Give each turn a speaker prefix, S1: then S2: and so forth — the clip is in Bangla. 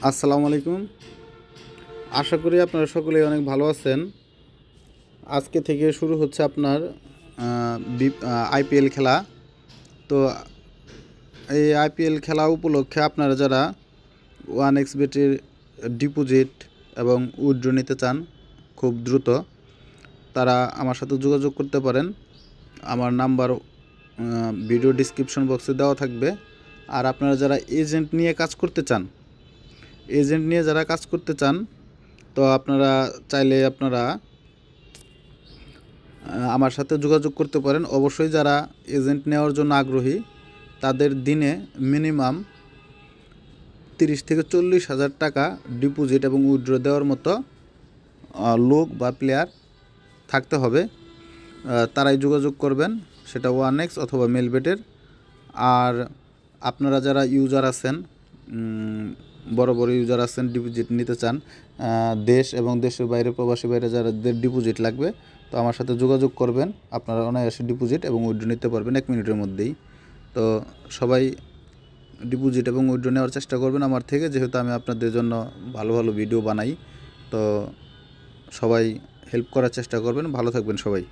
S1: আসসালামু আলাইকুম। আশা করি আপনারা সকলেই অনেক ভালো আছেন। আজকে থেকে শুরু হচ্ছে আপনার আইপিএল খেলা। তো এই আইপিএল খেলা উপলক্ষে আপনারা যারা 1xBet-এর ডিপোজিট এবং উইথড্র নিতে চান খুব দ্রুত, তারা আমার সাথে যোগাযোগ করতে পারেন। আমার নাম্বার ভিডিও ডিসক্রিপশন বক্সে দেওয়া থাকবে। আর আপনারা যারা এজেন্ট নিয়ে কাজ করতে চান, তো আপনারা চাইলে আমার সাথে যোগাযোগ করতে পারেন। অবশ্যই যারা এজেন্ট নেওয়ার জন্য আগ্রহী তাদের দিনে মিনিমাম 30 থেকে 40 হাজার টাকা ডিপোজিট এবং উইথড্র দেওয়ার মতো লোক বা প্লেয়ার থাকতে হবে। তারাই যোগাযোগ করবেন, সেটা 1x অথবা মেলবেটের। আর আপনারা যারা ইউজার আছেন, বড় ইউজার আছেন, ডিপোজিট নিতে চান, দেশ এবং দেশের বাইরে প্রবাসী বাইরে যাদের ডিপোজিট লাগবে, তো আমার সাথে যোগাযোগ করবেন। আপনারা অনায়াসে ডিপোজিট এবং উইথড্র নিতে পারবেন 1 মিনিটের মধ্যেই। তো সবাই ডিপোজিট এবং উইথড্র নেওয়ার চেষ্টা করবেন আমার থেকে, যেহেতু আমি আপনাদের জন্য ভালো ভালো ভিডিও বানাই। তো সবাই হেল্প করার চেষ্টা করবেন। ভালো থাকবেন সবাই।